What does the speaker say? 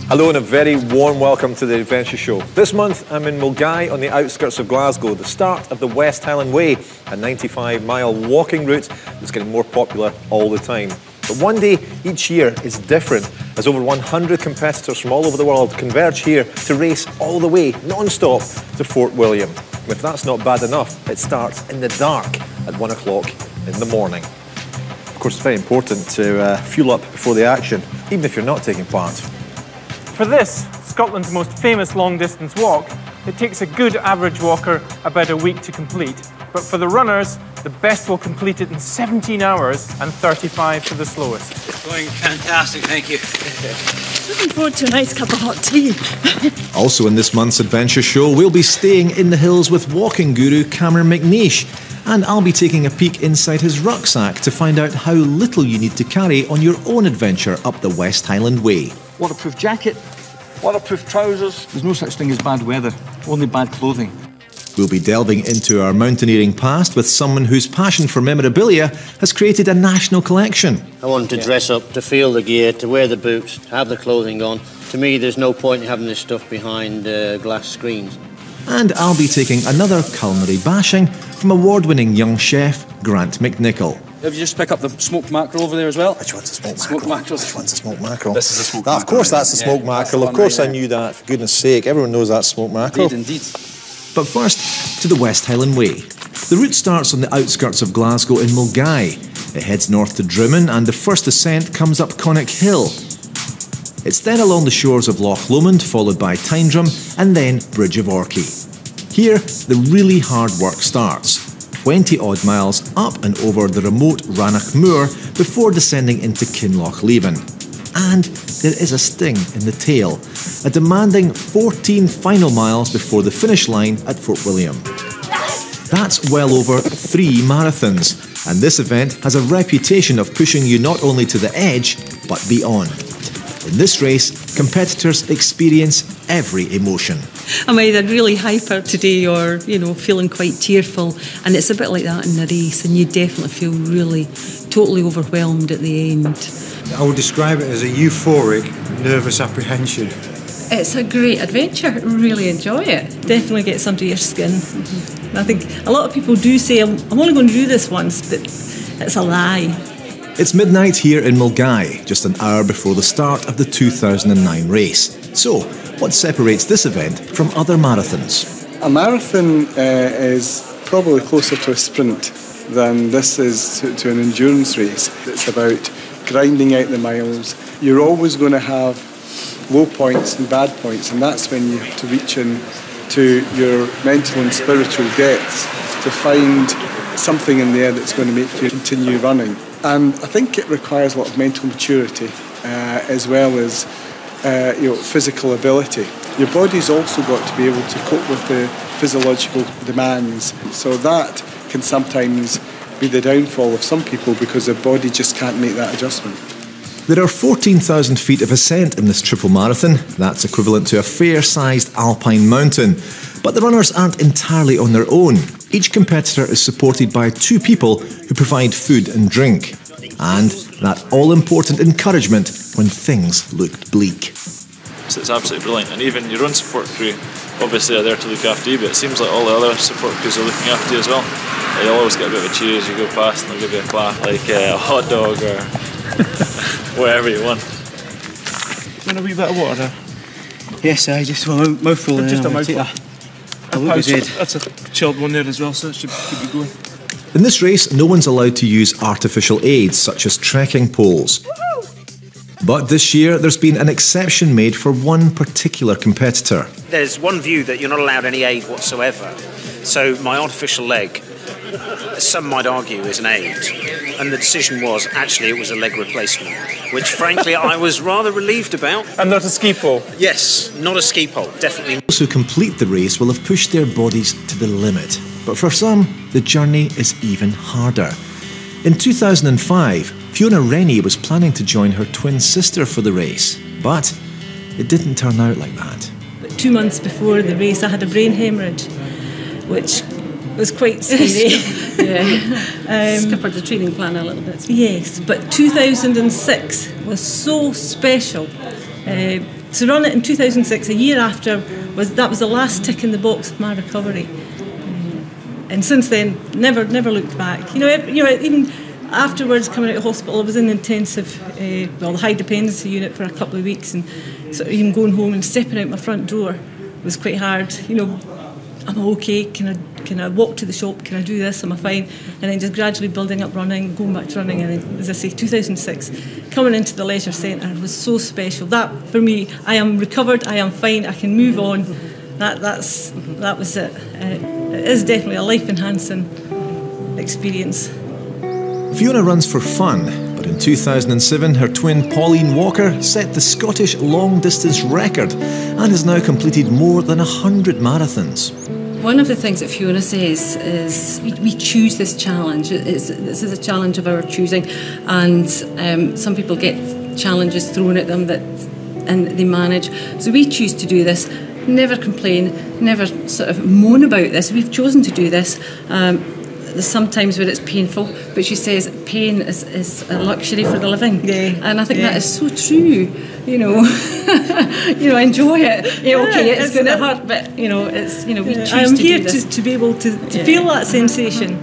Hello and a very warm welcome to the Adventure Show. This month I'm in Milngavie on the outskirts of Glasgow, the start of the West Highland Way, a 95-mile walking route that's getting more popular all the time. But one day each year is different, as over 100 competitors from all over the world converge here to race all the way, non-stop, to Fort William. And if that's not bad enough, it starts in the dark at 1 o'clock in the morning. Of course, it's very important to fuel up before the action, even if you're not taking part. For this, Scotland's most famous long-distance walk, it takes a good average walker about a week to complete. But for the runners, the best will complete it in 17 hours and 35 for the slowest. Going fantastic, thank you. Looking forward to a nice cup of hot tea. Also in this month's Adventure Show, we'll be staying in the hills with walking guru Cameron McNeish. And I'll be taking a peek inside his rucksack to find out how little you need to carry on your own adventure up the West Highland Way. Waterproof jacket, waterproof trousers. There's no such thing as bad weather, only bad clothing. We'll be delving into our mountaineering past with someone whose passion for memorabilia has created a national collection. I want to dress up, to feel the gear, to wear the boots, to have the clothing on. To me, there's no point in having this stuff behind glass screens. And I'll be taking another culinary bashing from award-winning young chef Grant McNichol. Did you just pick up the smoked mackerel over there as well? Which one's a smoked mackerel? Mackerel? Which one's a smoked mackerel? This is a smoked mackerel. Of course that's a smoked mackerel. Of course I knew that, for goodness sake. Everyone knows that's smoked mackerel. Indeed. But first, to the West Highland Way. The route starts on the outskirts of Glasgow in Milngavie. It heads north to Drimmen and the first ascent comes up Connick Hill. It's then along the shores of Loch Lomond, followed by Tyndrum and then Bridge of Orchy. Here, the really hard work starts. 20-odd miles up and over the remote Rannoch Moor before descending into Kinloch Leven. And there is a sting in the tail, a demanding 14 final miles before the finish line at Fort William. That's well over 3 marathons, and this event has a reputation of pushing you not only to the edge, but beyond. In this race, competitors experience every emotion. I'm either really hyper today or, feeling quite cheerful. And it's a bit like that in the race, and you definitely feel really, totally overwhelmed at the end. I would describe it as a euphoric, nervous apprehension. It's a great adventure. Really enjoy it. Definitely gets under your skin. I think a lot of people do say, I'm only going to do this once, but it's a lie. It's midnight here in Milngavie, just an hour before the start of the 2009 race. So, what separates this event from other marathons? A marathon is probably closer to a sprint than this is to an endurance race. It's about grinding out the miles. You're always going to have low points and bad points, and that's when you have to reach in to your mental and spiritual depths to find something in there that's going to make you continue running. And I think it requires a lot of mental maturity as well as physical ability. Your body's also got to be able to cope with the physiological demands. So that can sometimes be the downfall of some people because their body just can't make that adjustment. There are 14,000 feet of ascent in this triple marathon. That's equivalent to a fair-sized alpine mountain. But the runners aren't entirely on their own. Each competitor is supported by 2 people who provide food and drink. And that all-important encouragement when things looked bleak. So it's absolutely brilliant. And even your own support crew obviously are there to look after you, but it seems like all the other support crews are looking after you as well. You'll always get a bit of a cheer as you go past and they'll give you a clap, like a hot dog or whatever you want. Want a wee bit of water? Yes, I just want a mouthful. Just a mouthful. That's a chilled one there as well, so it should keep you going. In this race, no one's allowed to use artificial aids such as trekking poles. But this year, there's been an exception made for one particular competitor. There's one view that you're not allowed any aid whatsoever. So my artificial leg, some might argue, is an aid. and the decision was actually it was a leg replacement, which frankly I was rather relieved about. And not a ski pole? Yes, not a ski pole, definitely. Those who complete the race will have pushed their bodies to the limit, but for some, the journey is even harder. In 2005, Fiona Rennie was planning to join her twin sister for the race, but it didn't turn out like that. 2 months before the race, I had a brain hemorrhage, which was quite scary. Scuppered the training plan a little bit. Yes, but 2006 was so special. To run it in 2006, a year after, was the last tick in the box of my recovery. And since then, never looked back. Even afterwards, coming out of hospital, I was in the intensive, the high dependency unit for a couple of weeks, and sort of even going home and stepping out my front door was quite hard. Am I okay? Can I walk to the shop? Can I do this? Am I fine? And then just gradually building up running, going back to running, and then, as I say, 2006, coming into the leisure centre was so special. That for me, I am recovered. I am fine. I can move on. That was it. It is definitely a life-enhancing experience. Fiona runs for fun, but in 2007 her twin Pauline Walker set the Scottish long-distance record and has now completed more than 100 marathons. One of the things that Fiona says is we choose this challenge. This is a challenge of our choosing, and some people get challenges thrown at them and they manage. So we choose to do this. Never complain, never sort of moan about this. We've chosen to do this. There's sometimes where it's painful, but she says pain is a luxury for the living, and I think that is so true. Enjoy it. Okay, it's going to hurt, but we choose I'm to here do this. to be able to feel that sensation.